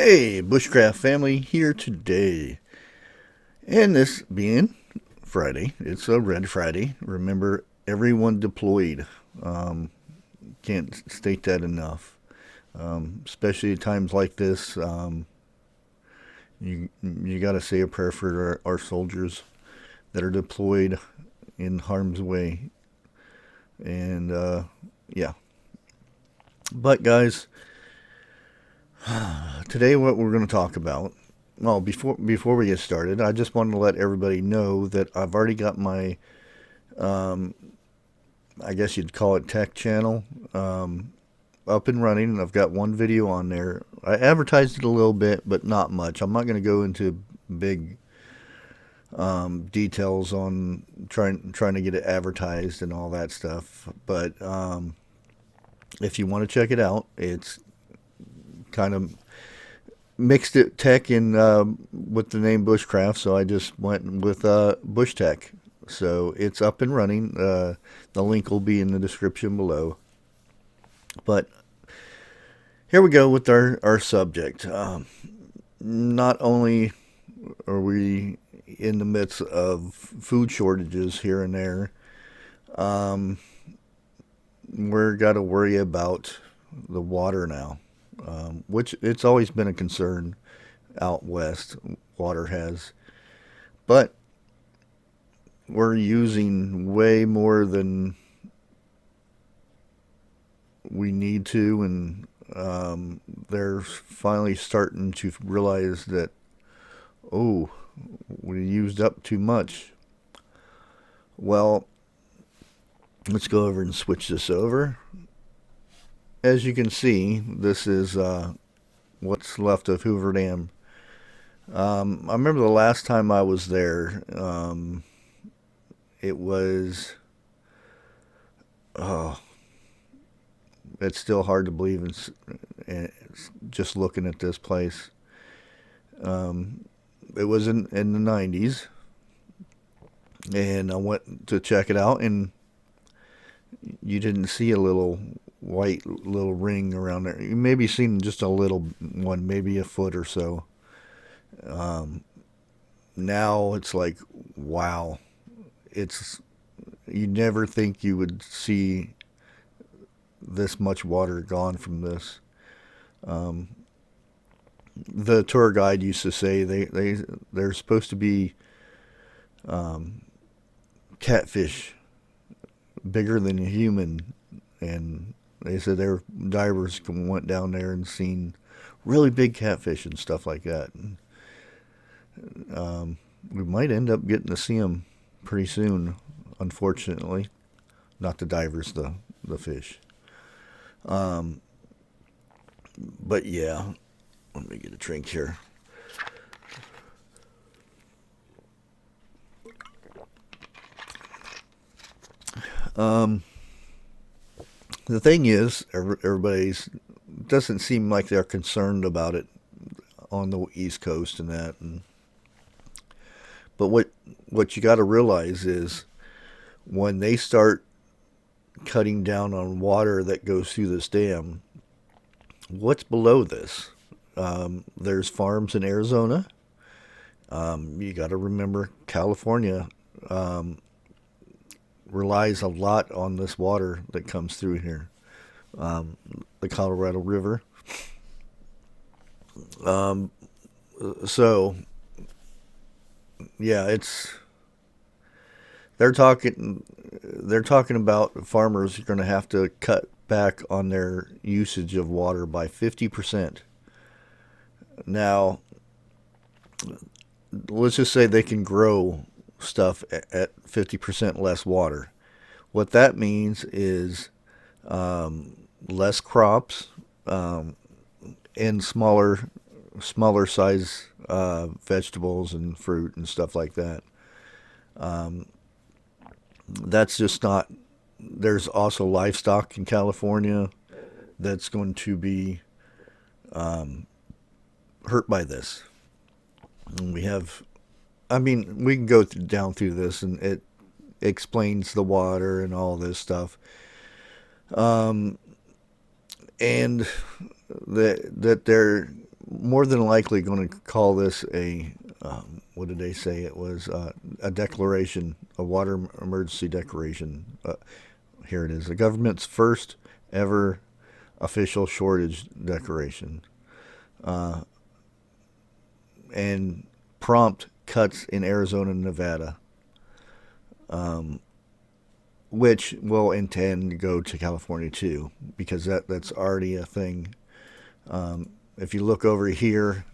Hey, Bushcraft family here today. And this being Friday, it's a Red Friday. Remember, everyone deployed. Um, can't state that enough. Especially at times like this, you got to say a prayer for our soldiers that are deployed in harm's way. And yeah, but guys, today what we're going to talk about. Well, before we get started, I just wanted to let everybody know that I've already got my, um, I guess you'd call it tech channel, up and running. I've got one video on there. I advertised it a little bit, but not much. I'm not going to go into big details on trying to get it advertised and all that stuff. But if you want to check it out, it's kind of mixed it tech in with the name Bushcraft, so I just went with Bush Tech. So it's up and running. The link will be in the description below. But here we go with our subject. Not only are we in the midst of food shortages here and there, um, we're got to worry about the water now, which it's always been a concern out west. Water has, but we're using way more than we need to, and they're finally starting to realize that, oh, we used up too much. Well, let's go over and switch this over. As you can see, this is what's left of Hoover Dam. I remember the last time I was there, it was, oh, it's still hard to believe it's just looking at this place. It was in the 90s, and I went to check it out, and you didn't see a little white little ring around there. You maybe seen just a little one, maybe a foot or so. Um, Now it's like, wow, it's you never think you would see this much water gone from this. Um, the tour guide used to say they're supposed to be um, catfish bigger than a human, and they said their divers went down there and seen really big catfish and stuff like that. And, we might end up getting to see them pretty soon, unfortunately. Not the divers, the fish. Um, but yeah, let me get a drink here. Um, the thing is, everybody's doesn't seem like they're concerned about it on the East Coast and that. But what you got to realize is when they start cutting down on water that goes through this dam, what's below this? There's farms in Arizona. You got to remember California um, relies a lot on this water that comes through here. Um, the Colorado River. Um, so yeah, they're talking about farmers are going to have to cut back on their usage of water by 50%. Now, let's just say they can grow stuff at 50% less water. What that means is less crops, and smaller size vegetables and fruit and stuff like that. Um, that's just not. There's also livestock in California that's going to be um, hurt by this. And we have, I mean, we can go down through this, and it explains the water and all this stuff. Um, and that they're more than likely going to call this a, what did they say? It was a declaration, a water emergency declaration. Here it is, the government's first ever official shortage declaration, and prompt cuts in Arizona and Nevada, which will intend to go to California too, because that's already a thing. If you look over here,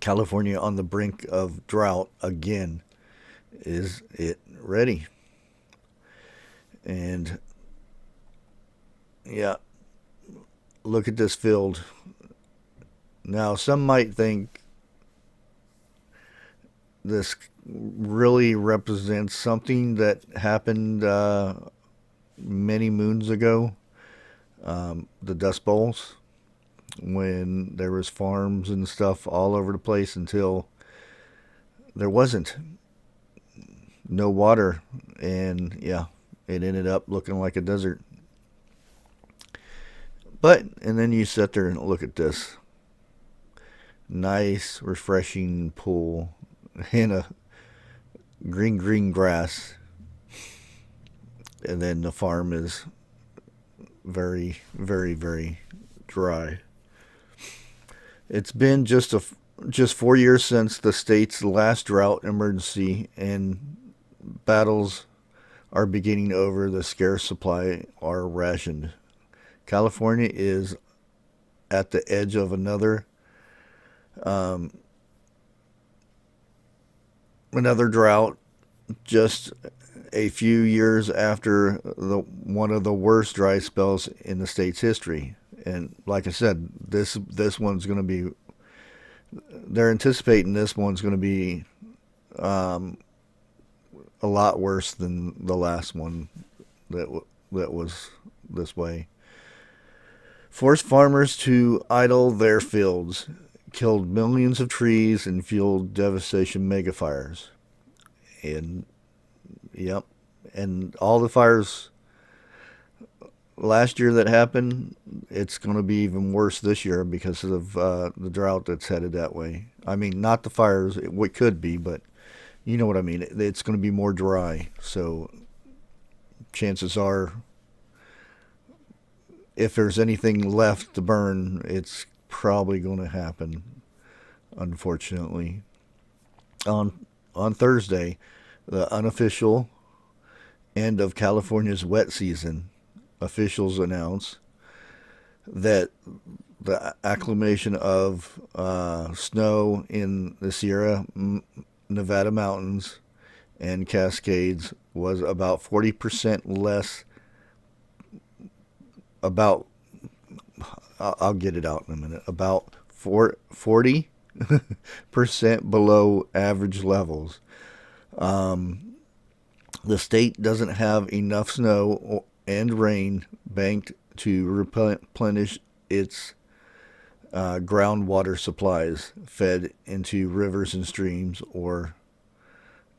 California on the brink of drought again. Is it ready? And yeah, look at this field. Now, some might think this really represents something that happened many moons ago, the Dust Bowls, when there was farms and stuff all over the place until there wasn't no water, and yeah, it ended up looking like a desert. But and then you sit there and look at this nice, refreshing pool in a green grass, and then the farm is very dry. It's been just 4 years since the state's last drought emergency, and battles are beginning over the scarce supply are rationed. California is at the edge of um, another drought, just a few years after the one of the worst dry spells in the state's history. And like I said, this one's going to be. They're anticipating this one's going to be um, a lot worse than the last one that was this way. Forced farmers to idle their fields, killed millions of trees, and fueled devastation mega fires. And yep, and all the fires last year that happened, it's going to be even worse this year because of the drought that's headed that way. I mean, not the fires, it could be, but you know what I mean. It's going to be more dry, so chances are, if there's anything left to burn, it's probably going to happen. Unfortunately, on Thursday, the unofficial end of California's wet season, officials announced that the acclimation of snow in the Sierra Nevada mountains and Cascades was about 40% less. About, I'll get it out in a minute. About 40% below average levels. The state doesn't have enough snow and rain banked to replenish its groundwater supplies fed into rivers and streams or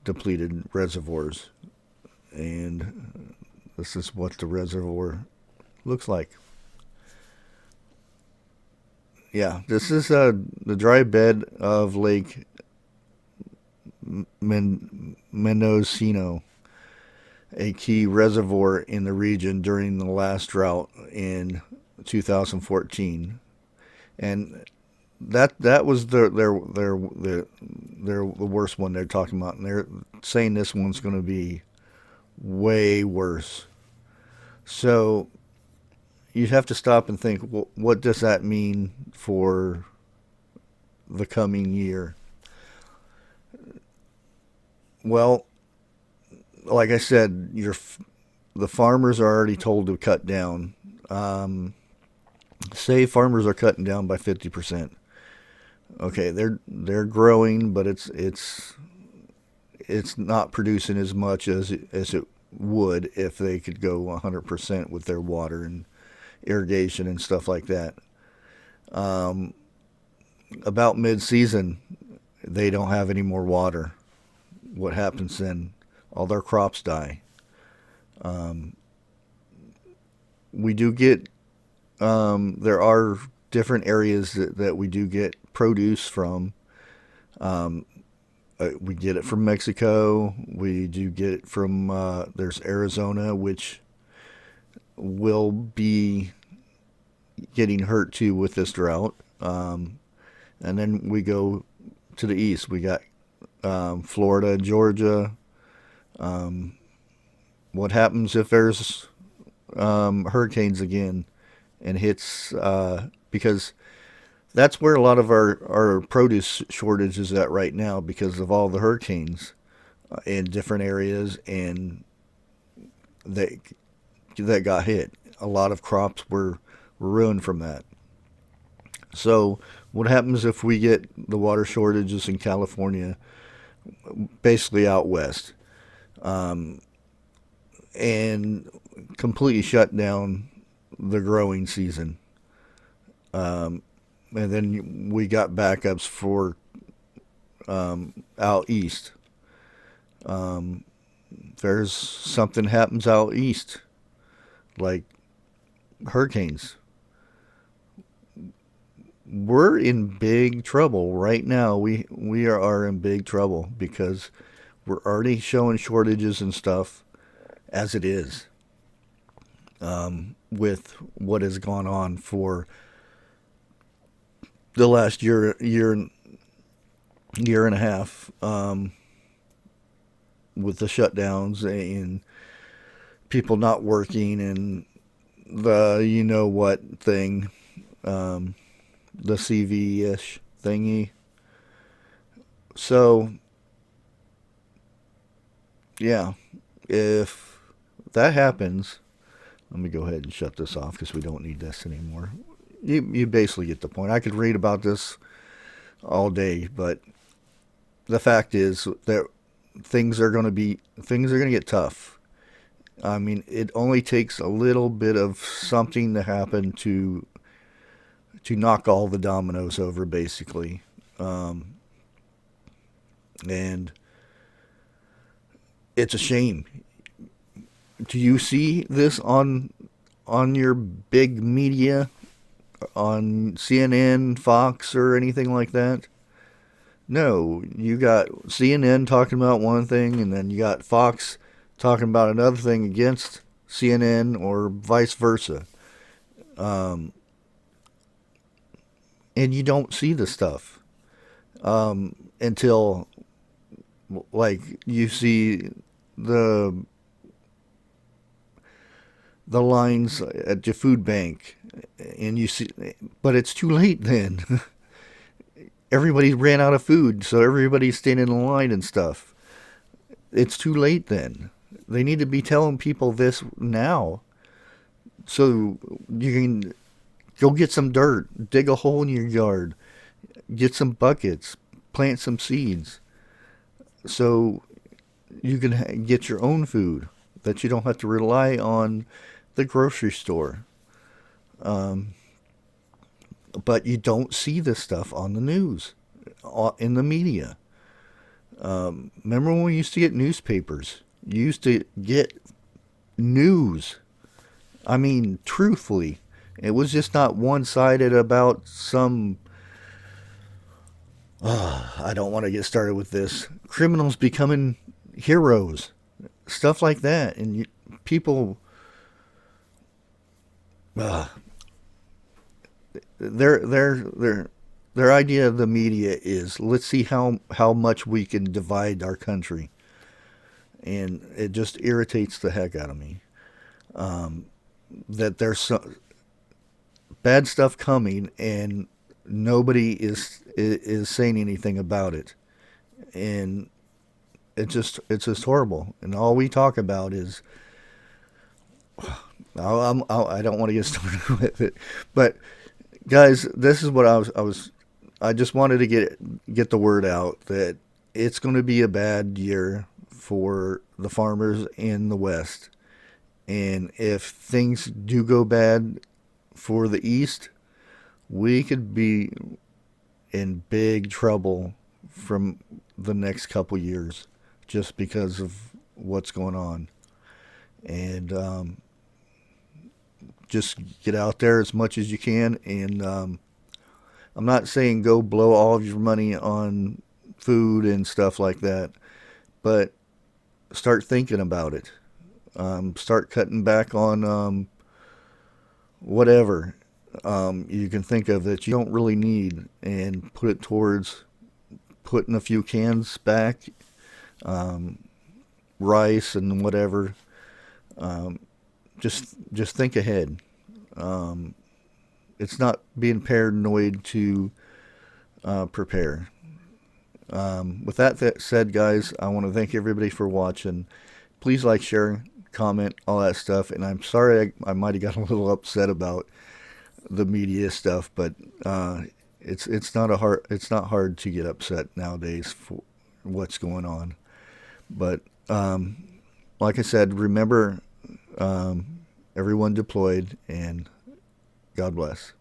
depleted reservoirs. And this is what the reservoir looks like. Yeah, this is the dry bed of Lake Mendocino, a key reservoir in the region during the last drought in 2014, and that was the worst one they're talking about, and they're saying this one's going to be way worse. So you'd have to stop and think, well, what does that mean for the coming year? Well, like I said, the farmers are already told to cut down. Say farmers are cutting down by 50%. Okay, they're growing, but it's not producing as much as it would if they could go 100% with their water and irrigation and stuff like that. Um, about mid-season, they don't have any more water. What happens then? All their crops die. We do get there are different areas that we do get produce from. We get it from Mexico. We do get it from there's Arizona, which will be getting hurt too with this drought. And then we go to the east. We got Florida, Georgia. What happens if there's hurricanes again and hits? Because that's where a lot of our produce shortage is at right now because of all the hurricanes in different areas and that got hit. A lot of crops were ruined from that. So what happens if we get the water shortages in California, basically out west, and completely shut down the growing season? And then we got backups for out east. There's something happens out east, like hurricanes. We're in big trouble right now. We are in big trouble because we're already showing shortages and stuff as it is, with what has gone on for the last year and a half, with the shutdowns and people not working and the you know what thing, the CV-ish thingy. So yeah, if that happens, let me go ahead and shut this off because we don't need this anymore. You basically get the point. I could read about this all day, but the fact is that things are going to get tough. I mean, it only takes a little bit of something to happen to knock all the dominoes over, basically. And it's a shame. Do you see this on your big media, on CNN, Fox, or anything like that? No, you got CNN talking about one thing, and then you got Fox talking about another thing against CNN, or vice versa. And you don't see the stuff until, like, you see the lines at your food bank, and you see, but it's too late then. Everybody ran out of food, so everybody's standing in line and stuff. It's too late then. They need to be telling people this now, so you can go get some dirt, dig a hole in your yard, get some buckets, plant some seeds, so you can get your own food, that you don't have to rely on the grocery store. But you don't see this stuff on the news, in the media. Remember when we used to get newspapers? You used to get news. I mean, truthfully. It was just not one-sided about some... I don't want to get started with this. Criminals becoming heroes. Stuff like that. And people... Their idea of the media is, let's see how much we can divide our country, and it just irritates the heck out of me, that there's some bad stuff coming and nobody is saying anything about it, and it's just horrible. And all we talk about is, I don't want to get started with it, but guys, this is what I just wanted to get the word out that it's going to be a bad year for the farmers in the West. And if things do go bad for the East, we could be in big trouble from the next couple years just because of what's going on. And just get out there as much as you can. And I'm not saying go blow all of your money on food and stuff like that, but start thinking about it. Start cutting back on whatever you can think of that you don't really need, and put it towards putting a few cans back, rice and whatever. Um, just think ahead. Um, it's not being paranoid to prepare. With that said, guys, I want to thank everybody for watching. Please like, share, comment, all that stuff. And I'm sorry I might have got a little upset about the media stuff, but it's not hard to get upset nowadays for what's going on. But like I said, remember, everyone deployed, and God bless.